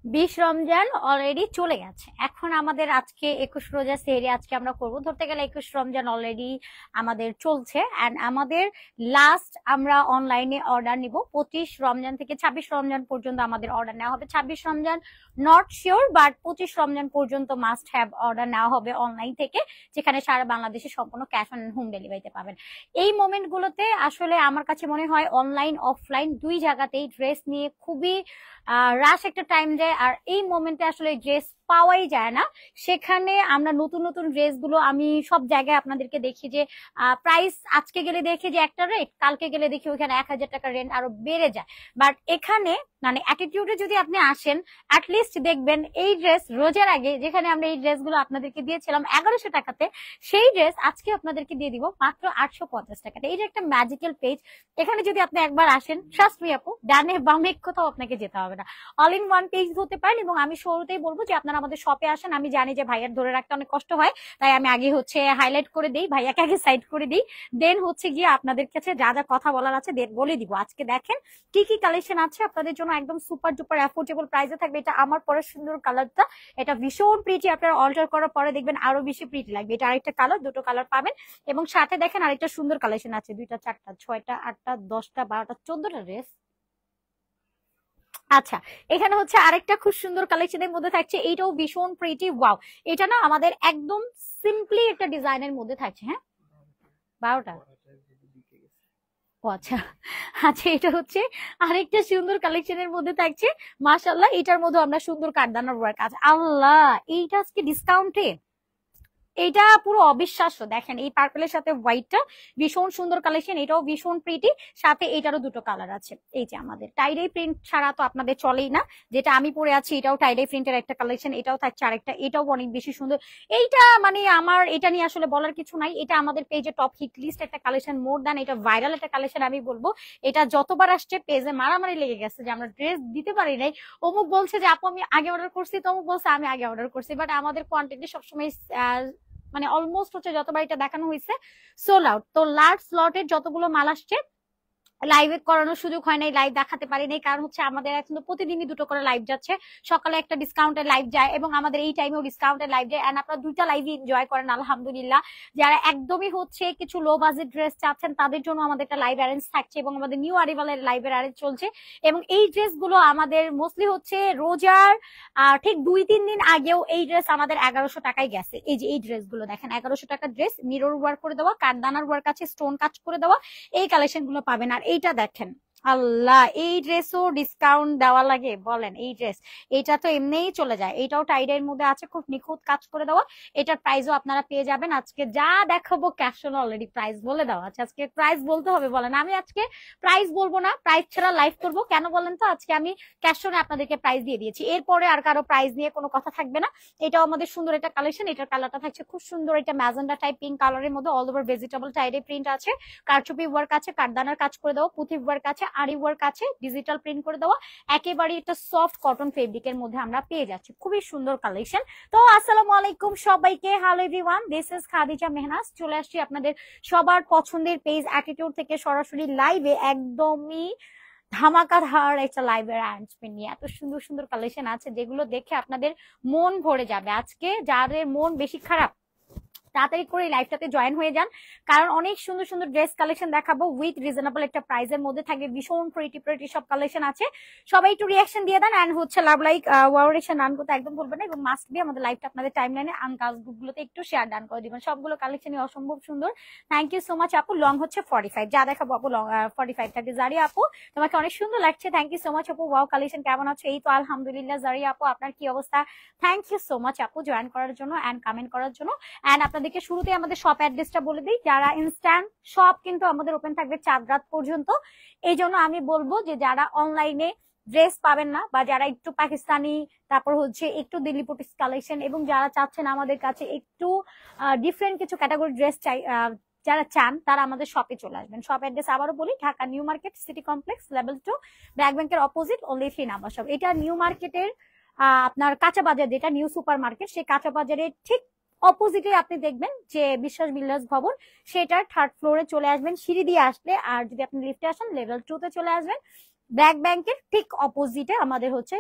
20 Ramzan already চলে গেছে। এখন আমাদের আজকে 21 রোজা সেহরি আজকে আমরা করব, ধরতে গেলে 21 রমজান অলরেডি আমাদের চলছে। এন্ড আমাদের লাস্ট আমরা অনলাইনে অর্ডার নিব 25 রমজান থেকে 26 রমজান পর্যন্ত আমাদের অর্ডার নেওয়া হবে। 26 Ramzan not sure, but 25 Ramzan পর্যন্ত মাস্ট হ্যাভ অর্ডার নেওয়া হবে অনলাইন থেকে, যেখানে সারা বাংলাদেশে সম্পূর্ণ ক্যাশ অন হোম ডেলিভারিতে পাবেন। এই মোমেন্ট গুলোতে আসলে আমার কাছে মনে হয় অনলাইন অফলাইন দুই জায়গাতেই ড্রেস নিয়ে খুবই রাশ একটা টাইম যায়, আর এই মোমেন্টে আসলে ড্রেস পাওয়াই যায় না। সেখানে আমরা নতুন নতুন ড্রেস গুলো আমি সব জায়গায় আপনাদেরকে দেখি যে প্রাইস আজকে গেলে দেখি যে একটা রেট, কালকে গেলে দেখি ওইখানে 1000 টাকা রেন্ট আরো বেড়ে যায়। বাট এখানে মানে অ্যাটিটিউডে যদি আপনি আসেন, অ্যাটলিস্ট দেখবেন এই ড্রেস রোজার আগে যেখানে আমরা এই ড্রেসগুলো আপনাদেরকে দিয়েছিলাম 1100 টাকাতে, সেই ড্রেস আজকে আপনাদেরকে দিয়ে দিব মাত্র 850 টাকাতে। এই যে একটা ম্যাজিক্যাল পেজ, এখানে যদি আপনি একবার আসেন, ট্রাস্ট মি আপু, ডানে বামে কোথাও আপনাকে যেতে হবে না, অল ইন ওয়ান পেজ হতে পারেন। এবং আমি শুরুতেই বলবো যে আপনারা আমাদের শপে আসেন। আমি জানি যে ভাইয়ার ধরে রাখতে অনেক কষ্ট হয়, তাই আমি আগে হচ্ছে হাইলাইট করে দিই, ভাইয়াকে আগে সাইড করে দিই, দেন হচ্ছে গিয়ে আপনাদের কাছে যা যা কথা বলার আছে দেন বলে দিব। আজকে দেখেন কি কি কালেকশন আছে আপনাদের জন্য, একদম সুপার ডুপার অ্যাফোর্ডেবল প্রাইসে থাকবে। এটা আমার পরে সুন্দর কালারটা, এটা ভীষণ প্রিটি, আপনারা অল্টার করার পরে দেখবেন আরো বেশি প্রিটি লাগবে। এটা আরেকটা কালার, দুটো কালার পাবেন। এবং সাথে দেখেন আরেকটা সুন্দর কালেকশন আছে, 2টা 4টা 6টা 8টা 10টা 12টা 14টা ড্রেস। আচ্ছা, এখানে হচ্ছে আরেকটা খুব সুন্দর কালেকশনের মধ্যে থাকছে, এইটাও ভীষণ প্রিটি, ওয়াও। এটা না আমাদের একদম সিম্পলি একটা ডিজাইনের মধ্যে থাকছে। হ্যাঁ, 12টা। ও আচ্ছা। আচ্ছা, এটা হচ্ছে আরেকটা সুন্দর কালেকশনের মধ্যে থাকছে। মাশাআল্লাহ, এটার মধ্যে আমরা সুন্দর কাঠদানার ওয়ার্ক আছে। আল্লাহ, এইটা আজকে ডিসকাউন্টে, এটা পুরো অবিশ্বাস্য। দেখেন এই পার্পলের সাথে হোয়াইটটা ভীষণ সুন্দর কালেকশন, এটাও ভীষণ প্রিটি। সাথে এটারও দুটো কালার আছে। এই যে আমাদের টাইডাই প্রিন্ট ছাড়া তো আপনাদের চলেই না, যেটা আমি পরে আছি এটাও টাইডাই প্রিন্টের একটা কালেকশন, এটাও থাকছে আরেকটা, এটাও অনেক বেশি সুন্দর। এইটা মানে আমার এটা নিয়ে আসলে বলার কিছু নাই, এটা আমাদের পেজে টপ হিট লিস্ট একটা কালেকশন, মোর দ্যান এটা ভাইরাল একটা কালেকশন। আমি বলবো এটা যতবার আসছে পেজে মারামারি লেগে গেছে যে আমরা ড্রেস দিতে পারি নাই, অমুক বলছে যে আপু আমি আগে অর্ডার করছি, তমুক বলছে আমি আগে অর্ডার করছি। বাট আমাদের কোয়ান্টিটি সবসময় মানে অলমোস্ট হচ্ছে যতবার এটা দেখানো হয়েছে সোল আউট। তো লাস্ট স্লটের যতগুলো মাল আসছে লাইভে করানোর সুযোগ হয় নাই, লাইভ দেখাতে পারি নাই, কারণ হচ্ছে আমাদের এখন তো প্রতিদিনই দুটো করে লাইভ যাচ্ছে। সকালে একটা ডিসকাউন্টের লাইভ যায় এবং আমাদের এই টাইমেও ডিসকাউন্টের লাইভ যায়, এন্ড আপনারা দুইটা লাইভই এনজয় করেন আলহামদুলিল্লাহ। যারা একদমই হচ্ছে কিছু লো বাজেট ড্রেস চাচ্ছেন তাদের জন্য আমাদের একটা লাইভ অ্যারেঞ্জ থাকছে, এবং আমাদের নিউ আরিভালের লাইভের অ্যারেঞ্জ চলছে। এবং এই ড্রেসগুলো আমাদের মোস্টলি হচ্ছে রোজার ঠিক 2-3 দিন আগেও এই ড্রেস আমাদের 1100 টাকায় গেছে। এই যে এই ড্রেসগুলো দেখেন, 1100 টাকার ড্রেস, মিরর ওয়ার্ক করে দেওয়া, কাঠদানার ওয়ার্ক আছে, স্টোন কাজ করে দেওয়া, এই কালেকশন গুলো পাবেন। আর এইটা দেখেন, আল্লাহ, এই ড্রেসও ডিসকাউন্ট দেওয়া লাগে বলেন? এই ড্রেস, এটা তো এমনিই চলে যায়। এটাও টাইডের মধ্যে আছে, খুব নিখুঁত কাজ করে দেওয়া। এটার প্রাইসও আপনারা পেয়ে যাবেন। আজকে যা দেখাবো ক্যাপশন অলরেডি প্রাইস বলে দেওয়া আছে, আজকে প্রাইস বলতে হবে বলেন? আমি আজকে প্রাইস বলবো না, প্রাইস ছাড়া লাইভ করবো কেন বলেন তো? আজকে আমি ক্যাপশনে আপনাদেরকে প্রাইস দিয়ে দিয়েছি, এরপরে আর কারো প্রাইস নিয়ে কোনো কথা থাকবে না। এটাও আমাদের সুন্দর একটা কালেকশন, এটার কালারটা থাকছে খুব সুন্দর, এটা ম্যাজেন্ডা টাইপ পিঙ্ক কালারের মধ্যে অল ওভার ভেজিটেবল টাইডে প্রিন্ট আছে, কারচুপি ওয়ার্ক আছে, কাঠদানার কাজ করে দেওয়া, পুঁথি ওয়ার্ক আছে, আরি ওয়ার্ক আছে, ডিজিটাল প্রিন্ট করে দেওয়া, একেবারে একটা সফট কটন ফেব্রিকের মধ্যে আমরা পেয়ে যাচ্ছি। খুবই সুন্দর কালেকশন। তো আসসালামু আলাইকুম সবাইকে, hello everyone, this is Khadija Mehnaz. চলে আসছি আপনাদের সবার পছন্দের পেজ অ্যাটিটিউড থেকে সরাসরি লাইভে, একদমই ধামাকাধার একটা লাইভের অ্যারেঞ্জমেন্ট নিয়ে। এত সুন্দর সুন্দর কালেকশন আছে যেগুলো দেখে আপনাদের মন ভরে যাবে। আজকে যাদের মন বেশি খারাপ তাড়াতাড়ি করে লাইভটাতে জয়েন হয়ে যান, কারণ অনেক সুন্দর সুন্দর ড্রেস কালেকশন দেখাবো উইথ রিজনেবল একটা প্রাইসের মধ্যে থাকবে। ভীষণ প্রিটি প্রিটি সব কালেকশন আছে। সবাই একটু রিয়াকশন দিয়ে দেন, এন্ড হচ্ছে লাভ লাইক ওয়ারেশন রান করতে একদম ভুলবেন না, এবং মাস্ট বি আমাদের লাইভটা আপনাদের টাইম লাইনে আনকাজ গ্রুপগুলোতে একটু শেয়ার ডান করে দিবেন। সবগুলো কালেকশনই অসম্ভব সুন্দর। থ্যাংক ইউ সো মাচ আপু। লং হচ্ছে 45, যা দেখাবো আপু লং 45 থাকে। জারিয়া আপু, তোমাকে অনেক সুন্দর লাগছে, থ্যাংক ইউ সো মাচ আপু। ওয়াও কালেকশন, কেমন আছো? এই তো আলহামদুলিল্লাহ। জারিয়া আপু, আপনার কি অবস্থা? থ্যাংক ইউ সো মাচ আপু জয়েন করার জন্য এন্ড কমেন্ট করার জন্য। এন্ড আপনাদেরকে শুরুতে আমাদের শপ অ্যাড্রেসটা বলে দিই, যারা ইনস্ট্যান্ট শপ কিন্তু আমাদের ওপেন থাকবে 4 রাত পর্যন্ত। এই জন্য আমি বলবো যে যারা অনলাইনে ড্রেস পাবেন না, বা যারা একটু পাকিস্তানি, তারপর হচ্ছে একটু দিল্লি পুটিস কালেকশন, এবং যারা চাচ্ছেন আমাদের কাছে একটু ডিফারেন্ট কিছু ক্যাটাগরি ড্রেস চাই, যারা চান তারা আমাদের শপে চলে আসবেন। শপ অ্যাড্রেস আবারও বলি, Dhaka new market city complex level 2, BRAC ব্যাংকের অপোজিট, অনলি 3 নাম্বার শপ। এটা নিউ মার্কেটের আপনার কাঁচা বাজার, যেটা নিউ সুপার মার্কেট, সেই কাঁচা বাজারের ঠিক অপোজিটে আপনি দেখবেন যে বিশ্বাস বিল্ডার্স ভবন, সেটার 3rd ফ্লোরে চলে আসবেন সিঁড়ি দিয়ে আসলে। আর যদি আপনি লিফটে আসেন লেভেল 2 তে চলে আসবেন। ব্র্যাক ব্যাংকের ঠিক অপোজিটে আমাদের হচ্ছে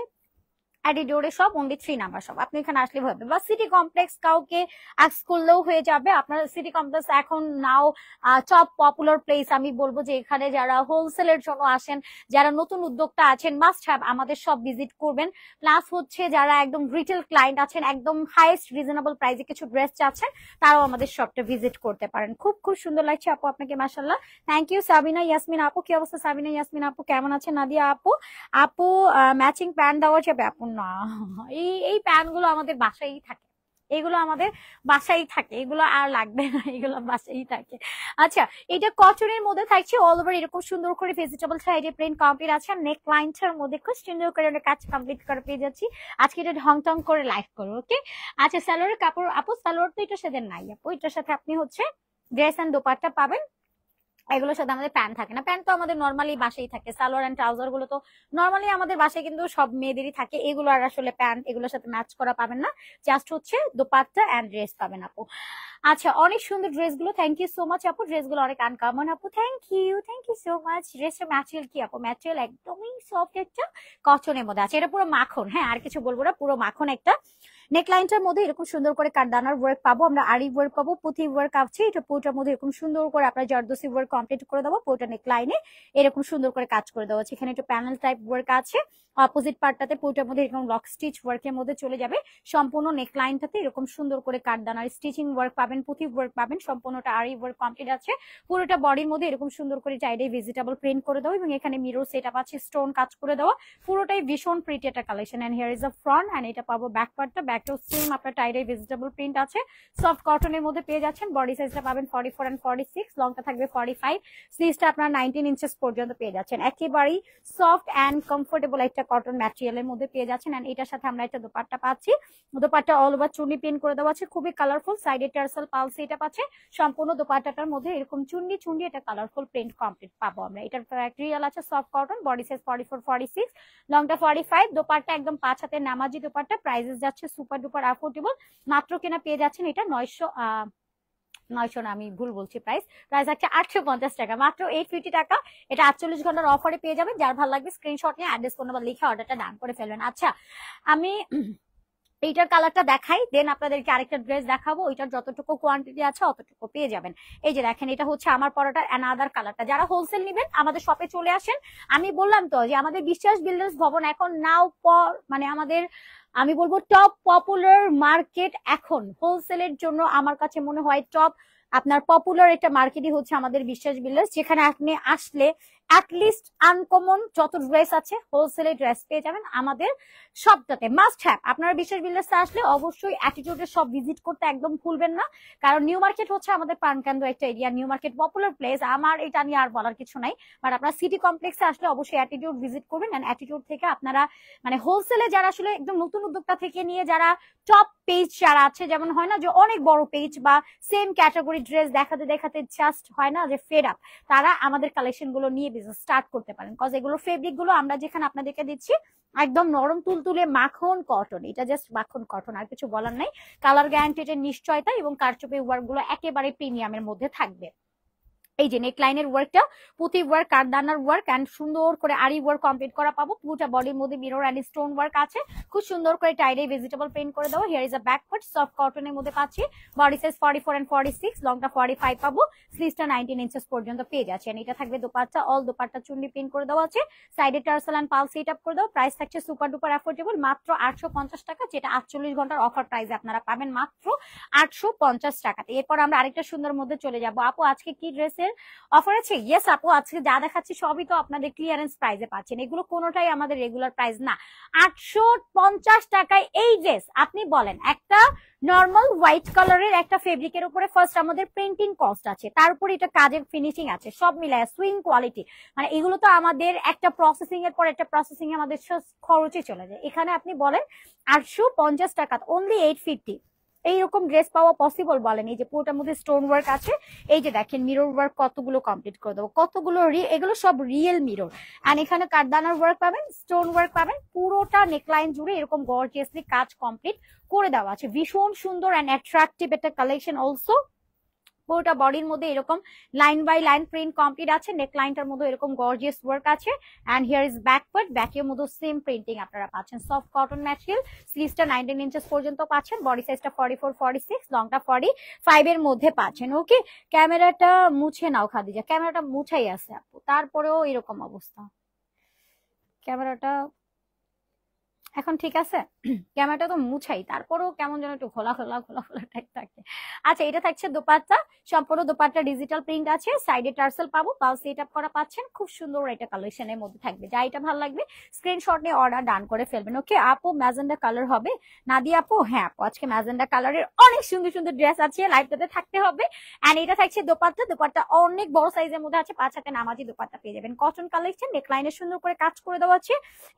অ্যাডিডোরে সব অনলি 3 নাম্বার সব, আপনি এখানে আসলে হবে, বা সিটি কমপ্লেক্স কাউকে আক্স করলেও হয়ে যাবে। আপনার সিটি কমপ্লেক্স এখন নাও টপ পপুলার প্লেস, আমি বলবো যে এখানে যারা হোলসেলের জন্য আসেন, যারা নতুন উদ্যোক্তা আছেন, মাস্ট হ্যাভ আমাদের সব ভিজিট করবেন। প্লাস হচ্ছে যারা একদম রিটেল ক্লায়েন্ট আছেন, একদম হাইয়েস্ট রিজনেবল প্রাইসে কিছু ড্রেস চাচ্ছেন, তারাও আমাদের শপটা ভিজিট করতে পারেন। খুব খুব সুন্দর লাগছে আপু আপনাকে, মাশাআল্লাহ, থ্যাংক ইউ। সাবিনা ইয়াসমিন আপু, কি অবস্থা সাবিনা ইয়াসমিন আপু, কেমন আছেন? নাদিয়া আপু, আপু ম্যাচিং প্যান্ট দেওয়া যাবে আপু? না, এই প্যান্ট গুলো আমাদের বাসায় থাকে, এগুলো আমাদের বাসায় থাকে, এগুলো আর লাগবে না, এগুলো বাসায় থাকে। আচ্ছা, এটা কটনের মধ্যে থাকছে, অল ওভার এরকম সুন্দর করে ভেজিটেবল সাইডে প্রিন্ট কমপ্লিট আছে, নেক লাইনটার মধ্যে খুব সুন্দর করে কাজ কমপ্লিট করে পেয়ে যাচ্ছি। আজকে এটা ঢং টং করে লাইভ করবো, ওকে। আচ্ছা, সালোয়ারের কাপড় আপু, সালোয়ার তো এটার সাথে নাই আপু, এটার সাথে আপনি হচ্ছে ড্রেস এন্ড দোপাট্টা পাবেন, এগুলোর সাথে আমাদের প্যান্ট থাকে না। প্যান্ট তো আমাদের নর্মালি বাসায় থাকে, সালোয়ার এন্ড ট্রাউজার গুলো তো নর্মালি আমাদের বাসায় কিন্তু সব মেয়েদেরই থাকে, এগুলো আর আসলে প্যান্ট এগুলোর সাথে ম্যাচ করা পাবেন না, জাস্ট হচ্ছে দোপাট্টা এন্ড ড্রেস পাবেন আপু। আচ্ছা, অনেক সুন্দর ড্রেস গুলো, থ্যাংক ইউ সো মাচ আপু, ড্রেস গুলো অনেক আনকমন আপু, থ্যাংক ইউ সো মাচ। ড্রেসের ম্যাটেরিয়াল কি আপু? ম্যাটেরিয়াল একদমই সফট একটা কটনের মধ্যে আছে, এটা পুরো মাখন, হ্যাঁ আর কিছু বলবো না, পুরো মাখন একটা। নেকলাইনটার মধ্যে এরকম সুন্দর করে কাঠদানার ওয়ার্ক পাবো আমরা, আরি ওয়ার্ক পাবো, পুঁথি ওয়ার্ক আছে, এটা পুরোটার মধ্যে এরকম সুন্দর করে আপনার জর্দসি ওয়ার্ক কমপ্লিট করে দেবো, পুরোটা নেকলাইনে এরকম সুন্দর করে কাজ করে দেওয়া আছে। এখানে একটা প্যানেল টাইপ ওয়ার্ক আছে, অপোজিট পার্টটাতে পুরোটার মধ্যে এরকম লক স্টিচ ওয়ার্কের মধ্যে চলে যাবে। সম্পূর্ণ নেকলাইনটাতে এরকম সুন্দর করে কাঠদানার স্টিচিং ওয়ার্ক পাবেন, পুঁথি ওয়ার্ক পাবেন, সম্পূর্ণটা আরি ওয়ার্ক কমপ্লিট আছে। পুরোটা বডির মধ্যে এরকম সুন্দর করে চাইডে ভেজিটেবল প্রিন্ট করে দেবো, এবং এখানে মিরর সেট আপ আছে, স্টোন কাজ করে দেওয়া, পুরোটাই ভীষণ প্রিটি একটা collection. And here is a front, and এটা পাবো ব্যাক পার্টটা, ব্যাকটাও সেম আপনার টাইডে ভেজিটেবল প্রিন্ট আছে, সফট কটনের মধ্যে পেয়ে যাচ্ছেন। বডি সাইজটা পাবেন 44 এন্ড 46, লংটা থাকবে 45, স্লিভসটা আপনার 19 ইঞ্চেস পর্যন্ত পেয়ে যাচ্ছেন। একেবারেই সফট এন্ড কমফোর্টেবল একটা কটন ম্যাটেরিয়ালের মধ্যে পেয়ে যাচ্ছেন। এন্ড এটার সাথে আমরা একটা দোপাট্টা পাচ্ছি, দোপাট্টা অল ওভার চুন্নি প্রিন্ট করে দেওয়া আছে, খুবই কালারফুল, সাইডে টার্সেল পালস এটা পাচ্ছে, সম্পূর্ণ দোপাট্টাটার মধ্যে এরকম চুন্নি চুন্নি এটা কালারফুল প্রিন্ট কমপ্লিট পাবো আমরা। এটার ম্যাটেরিয়াল আছে soft cotton, body size 44 46, লংটা 45, dupatta একদম 5 হাতের নামাজি দোপাট্টা, প্রাইসেস যাচ্ছে সুপার ডুপার অ্যাফোর্ডেবল, মাত্র কেনা পেয়ে যাচ্ছেন এটা 900 না, আমি ভুল বলছি, প্রাইস আছে 850 টাকা, মাত্র 850 টাকা। এটা 48 ঘন্টার অফারে পেয়ে যাবেন, যার ভালো লাগবে স্ক্রিনশট নিয়ে অ্যাড্রেস ফোন নাম্বার লিখে অর্ডারটা ডান করে ফেলবেন। আচ্ছা, আমি এইটার কালারটা দেখাই, দেন আপনাদেরকে আরেকটা ড্রেস দেখাবো, ওইটার যতটুকু কোয়ান্টিটি আছে অতটুকু পেয়ে যাবেন। এই যে দেখেন, এটা হচ্ছে আমার পরাটার অ্যানাদার কালারটা। যারা হোলসেল নেবেন আমাদের শপে চলে আসেন। আমি বললাম তো যে আমাদের বিশ্বাস বিল্ডার্স ভবন এখন নাও মানে আমাদের, আমি বলবো টপ পপুলার মার্কেট এখন হোলসেলের জন্য, আমার কাছে মনে হয় টপ আপনার পপুলার একটা মার্কেটই হচ্ছে আমাদের বিশ্বাস বিল্ডার্স, যেখানে আপনি আসলে অ্যাটলিস্ট আনকমন যত ড্রেস আছে হোলসেলের ড্রেস পেয়ে যাবেন আমাদের সবটাতে। মাস্ট হ্যাভ আপনারা বিশ্বাস বিল্ডার্সে আসলে অবশ্যই অ্যাটিটিউডের সব ভিজিট করতে একদম ভুলবেন না, কারণ নিউ মার্কেট হচ্ছে আমাদের প্রাণকেন্দ্র একটা area, new market popular place, আমার এটা নিয়ে আর বলার কিছু নাই। বাট আপনারা সিটি কমপ্লেক্সে আসলে অবশ্যই অ্যাটিটিউড ভিজিট করবেন, এন্ড অ্যাটিটিউড থেকে আপনারা মানে হোলসেলে যারা আসলে একদম নতুন উদ্যোক্তা থেকে নিয়ে যারা টপ পেজ যারা আছে, যেমন হয় না যে অনেক বড় পেজ বা সেম ক্যাটাগরি ড্রেস দেখাতে দেখাতে জাস্ট হয় না যে ফেড আপ, তারা আমাদের কালেকশন গুলো নিয়ে বিজনেস স্টার্ট করতে পারেন। কজ এগুলো ফেব্রিক গুলো আমরা যেখানে আপনাদেরকে দিচ্ছি একদম নরম তুলতুলে মাখন কটন, এটা জাস্ট মাখন কটন, আর কিছু বলার নাই। কালার গ্যারান্টির নিশ্চয়তা এবং কারচুপি ওয়ার্ক গুলো একেবারে প্রিমিয়ামের মধ্যে থাকবে। এই যে নেকলাইনের ওয়ার্কটা পুঁথি ওয়ার্ক, কাঠদানার ওয়ার্ক এন্ড সুন্দর করে আরি ওয়ার্ক কমপ্লিট করা পাবো, পুরোটা বডির মধ্যে মিরর এন্ড স্টোন ওয়ার্ক আছে, খুব সুন্দর করে টাইডে ভেজিটেবল প্রিন্ট করে দাও। Here is a back part, soft কটনের মধ্যে পাচ্ছি, বডি সাইজ 44 এন্ড 46, লংটা 45 পাবো, স্লিভসটা 19 ইঞ্চেস পর্যন্ত পেয়ে যাচ্ছে। এটা থাকবে দোপাট্টা, অল দোপাট্টা চুন্নি প্রিন্ট করে দেওয়া আছে, সাইডে tassel and pearl set up করে দাও। প্রাইস থাকছে সুপার ডুপার অ্যাফোর্ডেবল, মাত্র 850 টাকা, যেটা 48 ঘন্টার অফার প্রাইসে আপনারা পাবেন মাত্র 850 টাকাতে। এরপর আমরা আরেকটা সুন্দর মধ্যে চলে যাবো। আপু আজকে কি ড্রেসের অফার আছে? ইয়েস আপু, আজকে যা দেখাচ্ছি সবই তো আপনাদের ক্লিয়ারেন্স প্রাইসে পাচ্ছেন, এগুলো কোনোটাই আমাদের রেগুলার প্রাইস না। 850 টাকায় এই ড্রেস, আপনি বলেন একটা নর্মাল হোয়াইট কালারের একটা ফেব্রিকের উপরে ফার্স্ট আমাদের প্রিন্টিং কস্ট আছে, তার উপরে এটা কাজের ফিনিশিং আছে, সব মিলায় সুইং কোয়ালিটি, মানে এগুলো তো আমাদের একটা প্রসেসিং এর পর একটা প্রসেসিং এ আমাদের খরচে চলে যায়। এখানে আপনি বলেন 850 টাকা, অনলি 850 এইরকম ড্রেস পাওয়া পসিবল বলেন? এই যে পুরোটার মধ্যে স্টোন ওয়ার্ক আছে, এই যে দেখেন মিরর ওয়ার্ক কতগুলো কমপ্লিট করে দেবো, কতগুলো এগুলো সব রিয়েল মিরর, এন্ড এখানে কাঠদানার ওয়ার্ক পাবেন, স্টোন ওয়ার্ক পাবেন, পুরোটা নেকলাইন জুড়ে এরকম গর্জিয়াসলি কাজ কমপ্লিট করে দেওয়া আছে। ভীষণ সুন্দর এন্ড অ্যাট্রাকটিভ একটা কালেকশন অলসো, পুরোটা বডির মধ্যে এরকম line by line print complete আছে, নেক লাইনটার মধ্যে এরকম গর্জিয়াস ওয়ার্ক আছে, and here is back part, ব্যাকের মধ্যে সেম প্রিন্টিং আপনারা পাচ্ছেন, সফট কটন ম্যাটেরিয়াল, স্লিভসটা 19 ইঞ্চেস পর্যন্ত পাচ্ছেন, বডি সাইজটা 44 46, লংটা 45 এর মধ্যে পাচ্ছেন। ওকে, ক্যামেরাটা মুছে নাও খাদিজা, ক্যামেরাটা মুছাই আছে আপু, তারপরেও এরকম অবস্থা, ক্যামেরাটা এখন ঠিক আছে? ক্যামেরাটা তো মুছাই, তারপরেও কেমন যেন একটু খোলা খোলা খোলা খোলা টাইপ থাকে। আচ্ছা, এটা থাকছে দোপাট্টা, সম্পূর্ণ দোপাট্টা ডিজিটাল প্রিন্ট আছে, সাইডে টার্সেল পাবো, পাল সেট আপ করা পাচ্ছেন, খুব সুন্দর এটা কালেকশনের মধ্যে থাকবে। যা এটা ভালো লাগবে স্ক্রিনশট নিয়ে অর্ডার ডান করে ফেলবেন। ওকে আপু, ম্যাজেন্ডা কালার হবে নাদিয়া আপু? হ্যাঁ আপু, আজকে ম্যাজেন্ডা কালারের অনেক সুন্দর সুন্দর ড্রেস আছে, লাইভটাতে থাকতে হবে। এন্ড এটা থাকছে দোপাট্টা, দোপাট্টা অনেক বড় সাইজের মধ্যে আছে, 5 হাতে নামাজি দোপাট্টা পেয়ে যাবেন, কটন কালেকশন, নেকলাইনে সুন্দর করে কাজ করে দেওয়া আছে।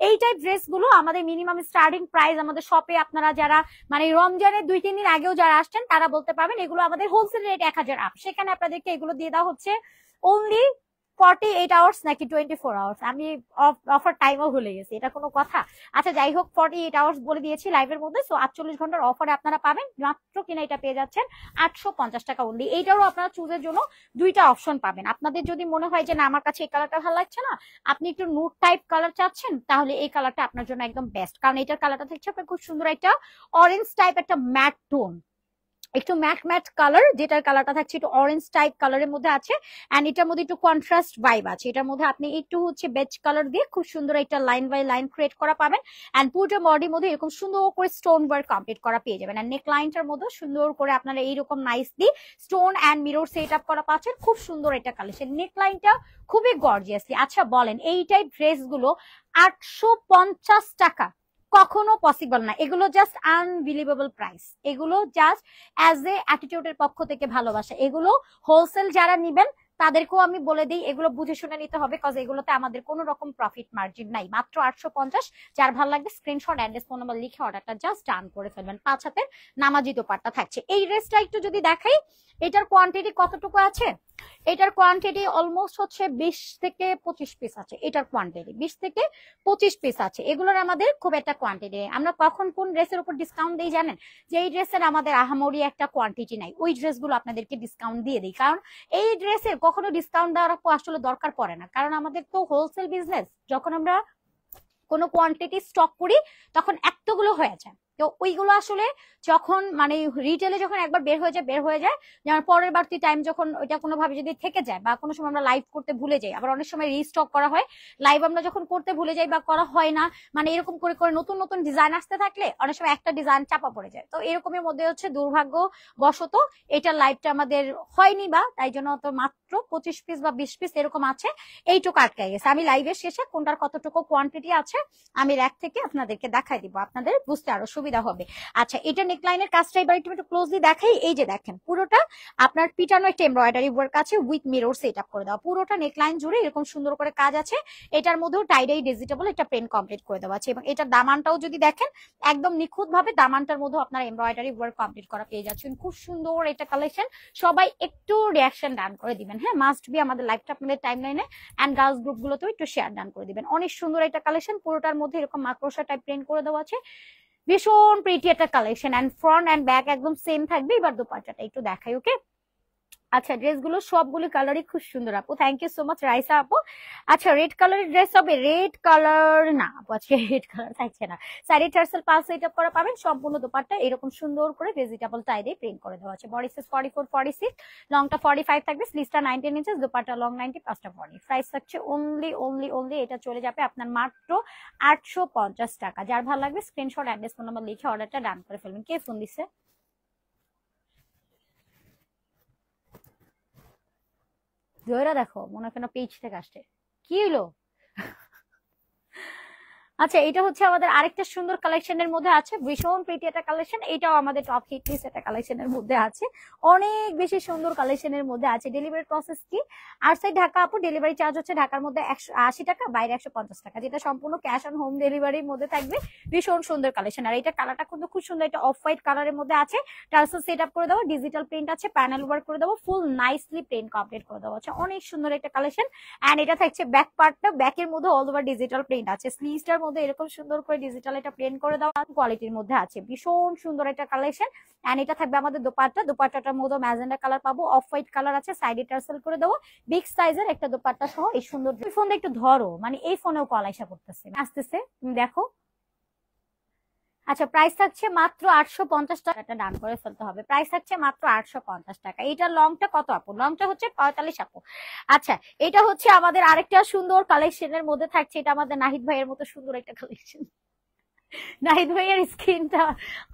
এই টাইপ ড্রেস গুলো আমাদের মিনিমাম স্টার্টিং প্রাইস আমাদের শপে, আপনারা যারা মানে রমজানের 2-3 দিন আগেও যারা আসছেন তারা বলতে পারবেন এগুলো আমাদের হোলসেল রেট 1000 আপ, সেখানে আপনাদেরকে এগুলো দিয়ে দেওয়া হচ্ছে অনলি 48 আওয়ার্স নাকি 24 আওয়ার্স, আমি অফার টাইমও ভুলে গেছি, এটা কোনো কথা? আচ্ছা যাই হোক, 48 আওয়ার্স বলে দিয়েছি লাইভের মধ্যে, সো 48 ঘন্টার অফারে আপনারা পাবেন, মাত্র কিনা এটা পেয়ে যাচ্ছেন 850 টাকা অনলি। এইটারও আপনারা চুজের জন্য দুইটা অপশন পাবেন, আপনাদের যদি মনে হয় যে না আমার কাছে এই কালারটা ভালো লাগছে না, আপনি একটু নুড টাইপ কালার চাচ্ছেন, তাহলে এই কালারটা আপনার জন্য একদম বেস্ট, কারণ এটার কালারটা থাকছে আপনার খুব সুন্দর একটা অরেঞ্জ টাইপ একটা ম্যাট টোন, একটু ম্যাট ম্যাট কালার, যেটার কালারটা থাকছে একটু অরেঞ্জ টাইপ কালারের মধ্যে আছে, এন্ড এটার মধ্যে একটু কন্ট্রাস্ট ভাইব আছে, এটার মধ্যে আপনি একটু হচ্ছে বেজ কালার দিয়ে খুব সুন্দর একটা লাইন বাই লাইন ক্রিয়েট করা পাবেন, এন্ড পুরো বডির মধ্যে এরকম সুন্দর করে স্টোন ওয়ার্ক কমপ্লিট করা পেয়ে যাবেন, এন্ড নেক লাইনটার মধ্যে সুন্দর করে আপনারা এইরকম nicely stone and mirror set up করা পাচ্ছেন, খুব সুন্দর এটা কালেকশন, নেক লাইনটা খুবই গর্জিয়াসলি। আচ্ছা বলেন, এই টাইপ ড্রেস গুলো 850 টাকা কখনো পসিবল না, এগুলো জাস্ট আনবিলিভেবল প্রাইস, এগুলো জাস্ট অ্যাজ এ অ্যাটিটিউডের পক্ষ থেকে ভালোবাসা, এগুলো হোলসেল যারা নিবেন তাদেরকেও আমি বলে দিই এগুলো বুঝে শুনে নিতে হবে, কজ এগুলোতে আমাদের কোনো রকম প্রফিট মার্জিন নাই, মাত্র 850। যার ভালো লাগবে স্ক্রিনশট অ্যাড্রেস ফোন নাম্বার লিখে অর্ডারটা জাস্ট ডান করে ফেলবেন। 5 হাতের নামাজি দোপাট্টা থাকছে। এই ড্রেসটা একটু যদি দেখাই, এটার কোয়ান্টিটি কতটুকু আছে, এটার কোয়ান্টিটি অলমোস্ট হচ্ছে 20 থেকে 25 পিস আছে, এটার কোয়ান্টিটি 20 থেকে 25 পিস আছে, এগুলোর আমাদের খুব একটা কোয়ান্টিটি নেই। আমরা কখন কোন ড্রেসের উপর ডিসকাউন্ট দিই জানেন, যে এই ড্রেসের আমাদের আহামরি একটা কোয়ান্টিটি নাই, ওই ড্রেসগুলো আপনাদেরকে ডিসকাউন্ট দিয়ে দিই, কারণ এই ড্রেসের কখনো ডিসকাউন্ট দেওয়ার আসলে দরকার পড়ে না, কারণ আমাদের তো হোলসেল বিজনেস, যখন আমরা কোনো কোয়ান্টিটি স্টক করি তখন এতগুলো হয়ে যায়, তো ওইগুলো আসলে যখন মানে রিটেলে যখন একবার বের হয়ে যায়, যেমন পরের বাড়তি টাইম যখন ওইটা কোনোভাবে যদি থেকে যায় বা কোনো সময় আমরা লাইভ করতে ভুলে যাই, আবার অনেক সময় রিস্টক করা হয়, লাইভ আমরা যখন করতে ভুলে যাই বা করা হয় না, মানে এরকম করে করে নতুন নতুন ডিজাইন আসতে থাকলে অনেক সময় একটা ডিজাইন চাপা পড়ে যায়, তো এরকমের মধ্যে হচ্ছে দুর্ভাগ্যবশত এটা লাইভটা আমাদের হয়নি, বা তাই জন্য তো মাত্র 25 পিস বা 20 পিস এরকম আছে, এইটুকু আটকে গেছে। আমি লাইভের শেষে কোনটার কতটুকু কোয়ান্টিটি আছে আমি র্যাক থেকে আপনাদেরকে দেখাই দিব, আপনাদের বুঝতে আরো সুবিধা হবে। আচ্ছা, এটা নেকলাইনের কাজটা এবার একটু ক্লোজলি দেখাই, এই যে দেখেন পুরোটা আপনার পিটানো একটা এমব্রয়ডারি ওয়ার্ক আছে উইথ মিরর সেট আপ করে দেওয়া, পুরোটা নেকলাইন জুড়ে এরকম সুন্দর করে কাজ আছে, এটার মধ্যেও টাইডাই ডিজিটেবল একটা প্রিন্ট কমপ্লিট করে দেওয়া আছে, এবং এটার দামানটাও যদি দেখেন একদম নিখুঁত ভাবে দামানটার মধ্যে আপনার এমব্রয়ডারি ওয়ার্ক কমপ্লিট করা পেয়ে যাচ্ছেন, খুব সুন্দর এটা কালেকশন। সবাই একটু রিয়াকশন ডান করে দিবেন, হ্যাঁ মাস্ট বি, আমাদের লাইভটা আপনাদের টাইমলাইনে এন্ড গার্লস গ্রুপ গুলোতেও একটু শেয়ার ডান করে দিবেন। অনেক সুন্দর এটা কালেকশন, পুরোটার মধ্যে এরকম মাকড়সা টাইপ প্রিন্ট করে দেওয়া আছে, ভীষণ প্রিটি একটা collection, and front and back একদম সেম থাকবে। এবার দোপাট্টাটা একটু দেখাই। ওকে, আচ্ছা ড্রেসগুলো সবগুলো কালারই খুব সুন্দর আপু, thank you so much Raisa আপু। আচ্ছা রেড কালারের ড্রেস হবে, রেড কালার না আপু, আজকে রেড কালার থাকছে না, সাইডে টার্সেল পাল সেট আপ করা পাবেন, সম্পূর্ণ দোপাট্টা এরকম সুন্দর করে ভেজিটেবল টাইডে প্রিন্ট করে দেওয়া আছে, বডি সাইজ 44 46, লংটা 45 থাকবে, স্লিভসটা 19 ইঞ্চেস, দোপাট্টা লং 90, পাঁচটা বডি, প্রাইস থাকছে অনলি এটা চলে যাবে আপনার মাত্র 850 টাকা। যার ভালো লাগবে স্ক্রিনশট অ্যাড্রেস ফোন নাম্বার লিখে অর্ডারটা ডান করে ফেলবেন। কে ফোন দিছে? ধরে দেখো, মনে হয় পেজ থেকে আসছে, কি হইলো? আচ্ছা, এটা হচ্ছে আমাদের আরেকটা সুন্দর কালেকশনের মধ্যে আছে, ভীষণ প্রিটি একটা কালেকশন, এটাও আমাদের টপ হিট লিস্ট একটা কালেকশনের মধ্যে আছে, অনেক বেশি সুন্দর কালেকশনের মধ্যে আছে। ডেলিভারি প্রসেস কি? আউটসাইড ঢাকা আপু ডেলিভারি চার্জ হচ্ছে ঢাকার মধ্যে 180 টাকা, বাইরে 150 টাকা, যেটা সম্পূর্ণ ক্যাশ অন হোম ডেলিভারির মধ্যে থাকবে। ভীষণ সুন্দর কালেকশন, আর এটা কালারটা কিন্তু খুব সুন্দর, এটা অফ হোয়াইট কালারের মধ্যে আছে, টার্সেল সেট আপ করে দেওয়া, ডিজিটাল প্রিন্ট আছে, প্যানেল ওয়ার্ক করে দেওয়া, ফুল নাইসলি প্রিন্ট কমপ্লিট করে দেওয়া আছে, অনেক সুন্দর একটা কালেকশন। এন্ড এটা থাকছে ব্যাক পার্টটা, ব্যাকের মধ্যে অল ওভার ডিজিটাল প্রিন্ট আছে, স্লিভসটার মধ্যে এরকম সুন্দর করে ডিজিটাল এটা প্রিন্ট করে দেওয়া কোয়ালিটির মধ্যে আছে, ভীষণ সুন্দর একটা কালেকশন। এন্ড এটা থাকবে আমাদের দোপাট্টাটার মধ্যে ম্যাজেন্ডা কালার পাবো, অফ হোয়াইট কালার আছে, সাইডে টার্সেল করে দেবো, বিগ সাইজের একটা দোপাট্টা সহ এই সুন্দর। ফোন একটু ধরো, মানে এই ফোনেও কল আইসা করতেছে, আসতেছে, তুমি দেখো। আচ্ছা, প্রাইস থাকছে মাত্র 850 টাকা, ডান করে ফেলতে হবে। প্রাইস থাকছে মাত্র 850 টাকা। এটা লংটা কত আপু? লংটা হচ্ছে 45 আপু। আচ্ছা, এটা হচ্ছে আমাদের আরেকটা সুন্দর কালেকশনের মধ্যে থাকছে, এটা আমাদের নাহিদ ভাইয়ের মতো সুন্দর একটা কালেকশন। নাহিদ ভাইয়ের স্কিনটা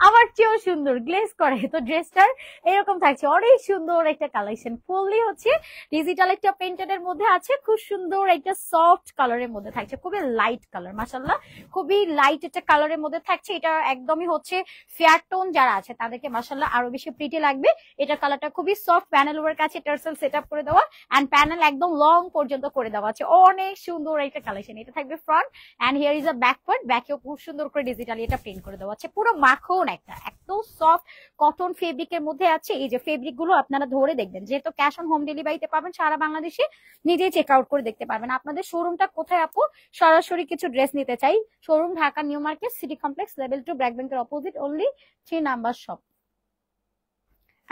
আমার চেয়েও সুন্দর, গ্লেজ করে, তো ড্রেসটার এরকম থাকছে, অনেক সুন্দর একটা কালেকশন। ফুললি হচ্ছে ডিজিটাল একটা প্রিন্টেড এর মধ্যে আছে, খুব সুন্দর একটা সফট কালারের মধ্যে থাকছে, খুবই লাইট কালার, মাশাআল্লাহ খুবই লাইট একটা কালারের মধ্যে থাকছে। এটা একদমই হচ্ছে ফেয়ার টোন যারা আছে তাদেরকে মাশাআল্লাহ আরো বেশি প্রিটি লাগবে। এটা কালারটা খুবই সফট, প্যানেল ওয়ার্ক আছে, টার্সেল সেটআপ করে দেওয়া, এন্ড প্যানেল একদম লং পর্যন্ত করে দেওয়া আছে, অনেক সুন্দর একটা কালেকশন। এটা থাকবে front, and here is a back part, ব্যাকেও খুব সুন্দর করে ডিজিটালি এটা প্রিন্ট করে দেওয়া আছে, পুরো মাখন একটা একদম সফট কটন ফেব্রিকের মধ্যে আছে। এই যে ফেব্রিক গুলো আপনারা ধরে দেখবেন, যেহেতু ক্যাশ অন হোম ডেলিভারিতে পাবেন সারা বাংলাদেশে, নিজেই চেক আউট করে দেখতে পারবেন। আপনাদের শোরুমটা কোথায় আপু? সরাসরি কিছু ড্রেস নিতে চাই, showroom Dhaka new market, city complex, level 2, BRAC ব্যাংকের অপোজিট, অনলি 3 নাম্বার শপ।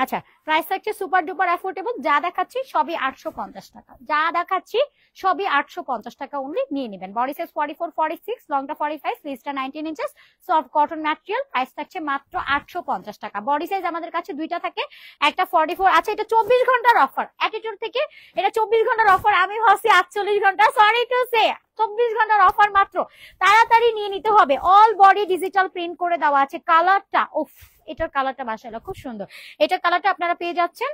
আচ্ছা, প্রাইস থাকছে সুপার ডুপার অ্যাফোর্ডেবল, যা দেখাচ্ছি সবই 850 টাকা, যা দেখাচ্ছি সবই 850 টাকা অনলি, নিয়ে নেবেন। Body size 44, 46, লংটা 45, স্লিভসটা 19 inches, soft cotton material. Price থাকছে মাত্র 850 টাকা। বডি সাইজ আমাদের কাছে দুইটা থাকে, একটা 44। আচ্ছা, এটা 24 ঘন্টার অফার, অ্যাটিটিউড থেকে এটা 24 ঘন্টার অফার, আমি ভাবছি 48 ঘন্টা, সরি টু সে 24 ঘন্টার অফার মাত্র, তাড়াতাড়ি নিয়ে নিতে হবে। অল বডি ডিজিটাল প্রিন্ট করে দেওয়া আছে। কালারটা উফ, এটার কালারটা মাশাআল্লাহ খুব সুন্দর। এটার কালারটা আপনারা পেয়ে যাচ্ছেন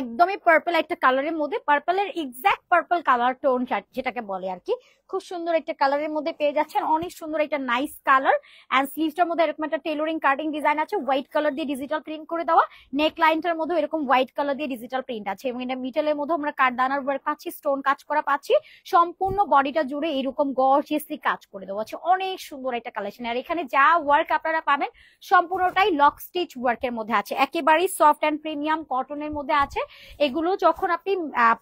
একদমই পার্পল একটা কালারের মধ্যে, পার্পলের এক্সাক্ট পার্পল কালার টোন যেটাকে বলে আর কি, খুব সুন্দর একটা কালারের মধ্যে পেয়ে যাচ্ছেন, অনেক সুন্দর একটা নাইস কালার। এন্ড স্লিভসটার মধ্যে এরকম একটা টেইলরিং কাটিং ডিজাইন আছে, হোয়াইট কালার দিয়ে ডিজিটাল প্রিন্ট করে দেওয়া, নেক লাইনটার মধ্যে এরকম হোয়াইট কালার দিয়ে ডিজিটাল প্রিন্ট আছে, এবং এটা মিডলের মধ্যে আমরা কাঠদানার ওয়ার্ক পাচ্ছি, স্টোন কাজ করা পাচ্ছি, সম্পূর্ণ বডিটা জুড়ে এরকম গর্জিয়াসলি কাজ করে দেওয়া আছে, অনেক সুন্দর একটা কালেকশন। আর এখানে যা ওয়ার্ক আপনারা পাবেন সম্পূর্ণটাই লক স্টিচ ওয়ার্কের মধ্যে আছে, একেবারেই সফট এন্ড প্রিমিয়াম কটনের মধ্যে আছে। এগুলো যখন আপনি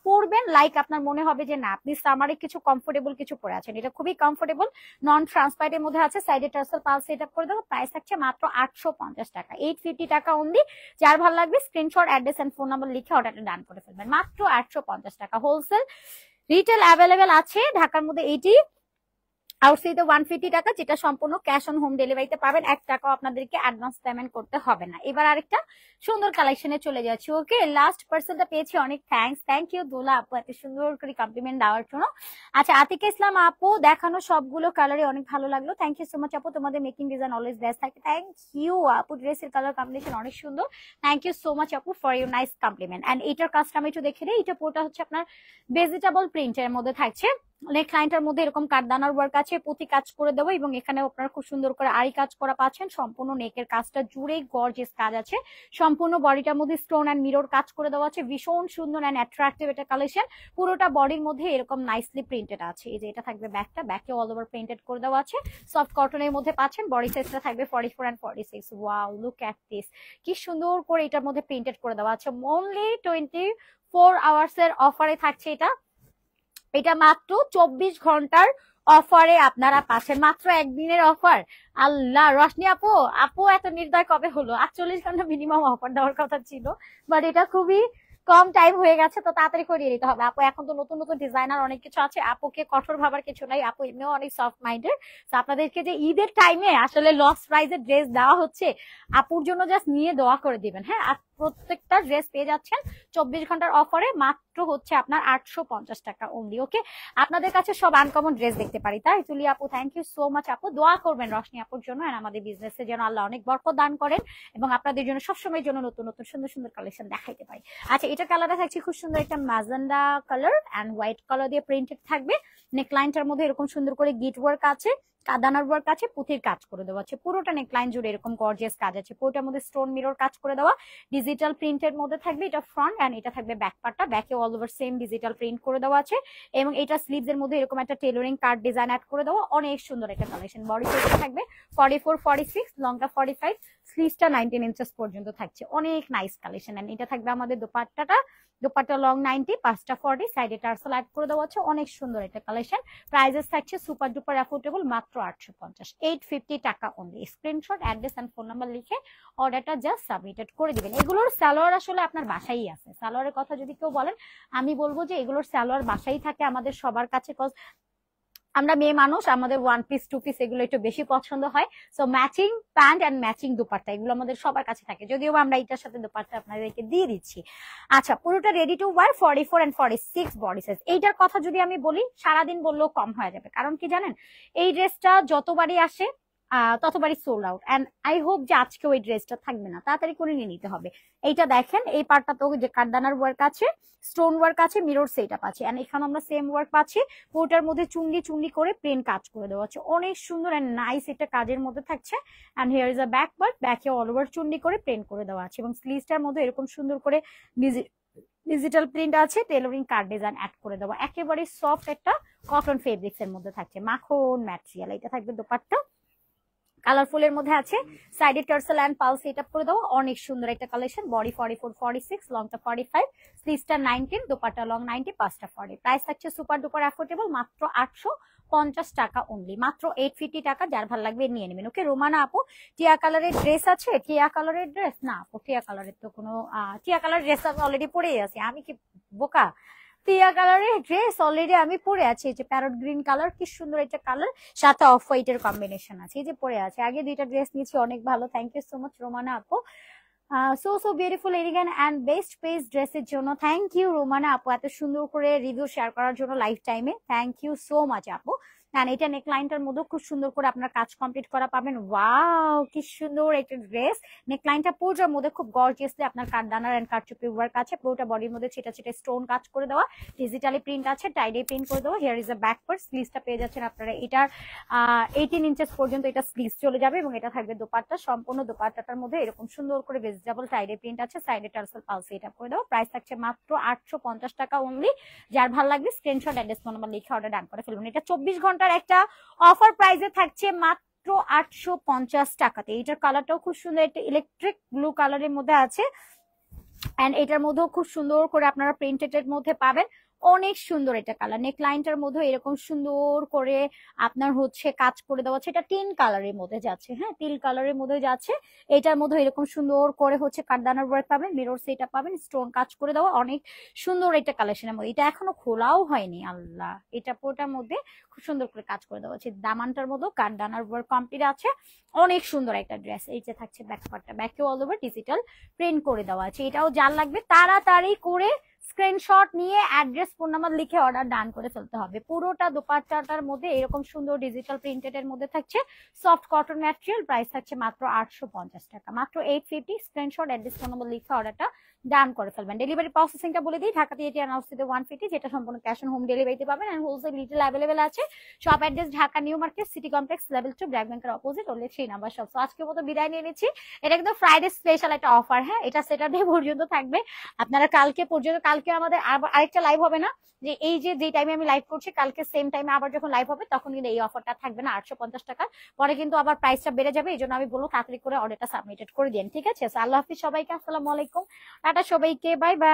পরবেন, লাইক আপনার মনে হবে যে না আপনি সামারে কিছু কমফোর্টেবল কিছু পরে আছেন। এটা খুবই কমফোর্টেবল, নন ট্রান্সপারেন্ট এর মধ্যে আছে, সাইডে টার্সেল পাল সেটআপ করে দেবো। প্রাইস থাকছে মাত্র 850 টাকা, 850 টাকা অনলি। যার ভালো লাগবে screenshot, address and phone number লিখে অর্ডারটা ডান করে ফেলবেন, মাত্র 850 টাকা। হোলসেল রিটেল অ্যাভেলেবেল আছে ঢাকার মধ্যে 80, আউটসাইডে 150 টাকা, যেটা সম্পূর্ণ ক্যাশ অন হোম ডেলিভারিতে পাবেন, 1 টাকাও আপনাদেরকে অ্যাডভান্স পেমেন্ট করতে হবে না। এবার আরেকটা সুন্দর কালেকশনে চলে যাচ্ছি। ওকে, লাস্ট পার্সনটা পেয়েছি, অনেক থ্যাংক ইউ দোলা আপু এত সুন্দর করে কমপ্লিমেন্ট দেওয়ার জন্য। আচ্ছা, আতিকা ইসলাম আপু, দেখানো সবগুলো কালারে অনেক ভালো লাগলো, থ্যাংক ইউ সো মাচ আপু, তোমাদের মেকিং ডিজাইন অলওয়েজ বেস্ট থাকে, থ্যাংক ইউ আপু। ড্রেসের কালার কম্বিনেশন অনেক সুন্দর, থ্যাংক ইউ সো মাচ আপু for your nice compliment. And এটার কাজটা আমি একটু দেখে নিই, এটা পুরোটা হচ্ছে আপনার ভেজিটেবল প্রিন্টের মধ্যে থাকছে, নেক লাইনটার মধ্যে এরকম কাঠদানার ওয়ার্ক আছে, পুঁতি কাজ করে দেবো, এবং এখানে আপনারা খুব সুন্দর করে আড়ি কাজ করা পাচ্ছেন, সম্পূর্ণ নেকের কাজটা জুড়ে গর্জিয়াস কাজ আছে, সম্পূর্ণ বডিটার মধ্যে স্টোন এন্ড মিরর কাজ করে দেওয়া আছে, ভীষণ সুন্দর এন্ড অ্যাট্রাকটিভ এটা কালেকশন। পুরোটা বডির মধ্যে এরকম নাইসলি প্রিন্টেড আছে, এই যে এটা থাকবে ব্যাকটা, ব্যাকে অল ওভার প্রিন্টেড করে দেওয়া আছে, সফট কটনের মধ্যে পাচ্ছেন। বডি সাইজটা থাকবে 44 and 46। Wow, look at this, কি সুন্দর করে এটার মধ্যে প্রিন্টেড করে দেওয়া আছে। অনলি 24 আওয়ার্স এর অফারে থাকছে এটা, এটা মাত্র 24 ঘন্টার অফারে আপনারা পাচ্ছেন, মাত্র একদিনের অফার। আল্লাহ, রশনি আপু এত নির্দয় কবে হলো? 48 ঘন্টা মিনিমাম অফার দেওয়ার কথা ছিল, বাট এটা খুবই কম টাইম হয়ে গেছে, তো তাড়াতাড়ি করিয়ে দিতে হবে আপু। এখন তো নতুন নতুন ডিজাইনার অনেক কিছু আছে, আপুকে কঠোর ভাবার কিছু নাই, আপু এমনিও অনেক সফট মাইন্ডেড। তো আপনাদেরকে যে ঈদের টাইমে আসলে লস প্রাইজের ড্রেস দেওয়া হচ্ছে, আপুর জন্য জাস্ট নিয়ে দোয়া করে দিবেন, হ্যাঁ। আর প্রত্যেকটা ড্রেস পেয়ে যাচ্ছেন 24 ঘন্টার অফারে, মাত্র হচ্ছে আপনার 850 টাকা অনলি। ওকে, আপনাদের কাছে সব আনকমন ড্রেস দেখতে পারি, তাই তুলি আপু থ্যাংক ইউ সো মাচ আপু। দোয়া করবেন রশনি আপুর জন্য, আর আমাদের বিজনেসে যেন আল্লাহ অনেক বরকত দান করেন, এবং আপনাদের জন্য সবসময়ের জন্য নতুন নতুন সুন্দর সুন্দর কালেকশন দেখাইতে পারি। আচ্ছা, এটা কালারটা থাকছে খুব সুন্দর একটা magenta colour and white colour দিয়ে প্রিন্টেড থাকবে, নেকলাইনটার মধ্যে এরকম সুন্দর করে গিট ওয়ার্ক আছে, কাদানার ওয়ার্ক আছে, পুঁথির কাজ করে দেওয়া আছে, পুরোটা নেকলাইন জুড়ে এরকম গর্জিয়াস কাজ আছে, পুরোটার মধ্যে স্টোন মিরর কাজ করে দেওয়া, ডিজিটাল প্রিন্টের মধ্যে থাকবে। এটা ফ্রন্ট এন্ড এটা থাকবে ব্যাক পার্টটা, ব্যাকে all over same digital print করে দেওয়া আছে, এবং এটা স্লিভস এর মধ্যে এরকম একটা টেইলরিং কাট ডিজাইন অ্যাড করে দেওয়া, অনেক সুন্দর একটা কালেকশন। বডি সাইজ থাকবে 44, 46, লংটা 45, স্লিভসটা 19 ইঞ্চেস পর্যন্ত থাকছে, অনেক নাইস কালেকশন। এন্ড এটা থাকবে আমাদের দোপাট্টা লং 90, 5টা 40, সাইডে টার্সেল অ্যাড করে দেওয়া আছে, অনেক সুন্দর একটা কালেকশন। প্রাইসেস থাকছে সুপার ডুপার অ্যাফোর্ডেবল, মাত্র 850, 850 টাকা only. Screenshot, address and phone number লিখে অর্ডারটা জাস্ট সাবমিটেড করে দিবেন। এগুলোর সালোয়ার আসলে আপনার বাসায় আছে। সালোয়ারের কথা যদি কেউ বলেন, আমি বলবো যে এগুলোর সালোয়ার বাসায় থাকে আমাদের সবার কাছে, কজ আমরা মেয়ে মানুষ, আমাদের 1 পিস 2 পিস এগুলো একটু বেশি পছন্দ হয়। So matching pant and matching dupatta এগুলো আমাদের সবার কাছে থাকে, যদিও আমরা এটার সাথে দুপাট্টা আপনাদেরকে দিয়ে দিচ্ছি। আচ্ছা, পুরোটা ready to wear, 44 and 46 body size. এইটার কথা যদি আমি বলি, সারাদিন বললেও কম হয়ে যাবে। কারণ কি জানেন, এই ড্রেসটা যতবারই আসে ততবারই sold out. And I hope যে আজকে ওই ড্রেসটা থাকবে না, তাড়াতাড়ি করে নিয়ে নিতে হবে। এইটা দেখেন, এই পার্টটা তো যে কাঠদানার ওয়ার্ক আছে, স্টোন ওয়ার্ক আছে, মিরর সেটআপ আছে, এন্ড এখানে আমরা সেম ওয়ার্ক পাচ্ছি। পুরোটার মধ্যে চুন্ডি চুন্ডি করে প্লেন কাজ করে দেওয়া আছে, অনেক সুন্দর এন্ড নাইস এটা কাজের মধ্যে থাকছে। And here is a back part, ব্যাকে অল ওভার চুন্ডি করে প্লেন করে দেওয়া আছে, এবং স্লিভসটার মধ্যে এরকম সুন্দর করে ডিজিটাল প্রিন্ট আছে, টেলরিং কার্ড ডিজাইন অ্যাড করে দেওয়া। একেবারে সফট একটা কটন ফেব্রিক্স এর মধ্যে থাকছে, মাখন ম্যাটেরিয়াল। এটা থাকবে দোপাট্টা, কালারফুলের মধ্যে আছে, সাইডে টার্সেল এন্ড পাল সেটআপ করে দাও, অনেক সুন্দর একটা কালেকশন। বডি 44 46, লংটা 45, স্লিভসটা 19, দোপাট্টা লং 90, 5টা 40। প্রাইস থাকছে সুপার ডুপার অ্যাফোর্ডেবল, মাত্র 850 টাকা অনলি, মাত্র 850 টাকা। যার ভালো লাগবে নিয়ে নেবেন। ওকে রোমানা আপু, টিয়া কালারের ড্রেস আছে? টিয়া কালারের ড্রেস না আপু, টিয়া কালারের তো কোনো টিয়া কালারের ড্রেস আমি অলরেডি পরেই আছি, আমি কি বোকা? টিয়া কালারের ড্রেস অলরেডি আমি পরে আছি। এই যে প্যারট গ্রিন কালার, কি সুন্দর একটা কালার, সাথে অফ হোয়াইটের কম্বিনেশন আছে, এই যে পরে আছে। আগে 2টা ড্রেস নিয়েছি, অনেক ভালো। Thank you so much Romana আপু, so beautiful elegant and best page ড্রেসের জন্য। থ্যাংক ইউ রোমানা আপু, এত সুন্দর করে রিভিউ শেয়ার করার জন্য লাইফ টাইমে। থ্যাংক ইউ সো মাচ আপু। এন্ড এটা নেকলাইনটার মধ্যে খুব সুন্দর করে আপনার কাজ কমপ্লিট করা পাবেন। ওয়াও, কি সুন্দর একটা ড্রেস। নেকলাইনটা পুরোটার মধ্যে খুব গর্জিয়াসলি আপনার কাঠদানার এন্ড কারচুপি ওয়ার্ক আছে, পুরোটা বডির মধ্যে ছিটা ছিটা স্টোন কাজ করে দেওয়া, ডিজিটালি প্রিন্ট আছে, টাইডে প্রিন্ট করে দেওয়া। Here is a back part, স্লিভসটা পেয়ে যাচ্ছেন আপনারা। এটার 18 ইঞ্চেস পর্যন্ত এটা স্লিভস চলে যাবে, এবং এটা থাকবে দোপাট্টা। সম্পূর্ণ দোপাট্টাটার মধ্যে এরকম সুন্দর করে ভেজিটেবল টাইডে প্রিন্ট আছে, সাইডে টার্সেল পাল সেটআপ করে দেওয়া। প্রাইস থাকছে মাত্র 850 টাকা অনলি। যার ভালো লাগবে স্ক্রিনশট, অ্যাড্রেস, ফোন নাম্বার লিখে অর্ডার ডান করে ফেলবেন। এটা 24 ঘন্টার একটা অফার প্রাইসে থাকছে মাত্র 850 টাকাতে। এটার কালারটাও খুব সুন্দর, একটা ইলেকট্রিক ব্লু কালারের মধ্যে আছে, এন্ড এটার মধ্যেও খুব সুন্দর করে আপনারা প্রিন্টেড এর মধ্যে পাবেন, অনেক সুন্দর এটা কালার। নেক লাইনটার মধ্যে এরকম সুন্দর করে আপনার হচ্ছে কাজ করে দেওয়া আছে, এটা টিন কালারের মধ্যে যাচ্ছে, হ্যাঁ টিল কালারের মধ্যে যাচ্ছে। এটার মধ্যে এরকম সুন্দর করে হচ্ছে কাঠদানার ওয়ার্ক পাবেন, মিরর সেটআপ পাবেন, স্টোন কাজ করে দেওয়া, অনেক সুন্দর এটা কালেকশনের মধ্যে। এটা এখনো খোলাও হয়নি, আল্লাহ। এটা পুরোটার মধ্যে খুব সুন্দর করে কাজ করে দেওয়া আছে, দামানটার মধ্যে কাঠদানার ওয়ার্ক কমপ্লিট আছে, অনেক সুন্দর একটা ড্রেস। এই যে থাকছে ব্যাক পার্টটা, ব্যাকে অল ওভার ডিজিটাল প্রিন্ট করে দেওয়া আছে। এটাও যার লাগবে তাড়াতাড়ি করে স্ক্রিনশট নিয়ে অ্যাড্রেস, ফোন নাম্বার লিখে অর্ডার ডান করে ফেলতে হবে। পুরোটা দোপাট্টাটার মধ্যে এরকম সুন্দর ডিজিটাল প্রিন্টেড এর মধ্যে থাকছে, সফট কটন ম্যাটেরিয়াল। প্রাইস থাকছে মাত্র 850 টাকা, মাত্র 850। স্ক্রিনশট, অ্যাড্রেস, ফোন নাম্বার লিখে অর্ডারটা ডান করে ফেলবেন। ডেলিভারি প্রসেসিংটা বলে দিই, ঢাকা দিয়ে আনাউন্সিতে 150, যেটা সম্পূর্ণ ক্যাশ অন হোম ডেলিভারিতে পাবেন, এন্ড হোলসেল রিটেল অ্যাভেলেবেল আছে। Shop address Dhaka new market, city complex, level 2, BRAC ব্যাংকের opposite, only 3 number shop. So আজকের মতো বিদায় নিয়ে নিচ্ছি। এটা কিন্তু ফ্রাইডে স্পেশাল একটা অফার, হ্যাঁ এটা স্যাটারডে পর্যন্ত থাকবে। আপনারা কালকে পর্যন্ত, কালকে আমাদের আরেকটা লাইভ হবে না, যে এই যে টাইমে আমি লাইভ করছি, কালকে সেম টাইমে আবার যখন লাইভ হবে তখন কিন্তু এই অফারটা থাকবে না 850 টাকা, পরে কিন্তু আবার প্রাইসটা বেড়ে যাবে। এই জন্য আমি বলবো তাড়াতাড়ি করে অর্ডারটা সাবমিটেড করে দিন, ঠিক আছে? আল্লাহ হাফিজ সবাইকে, আসসালামু আলাইকুম, টাটা সবাইকে, বাই বাই।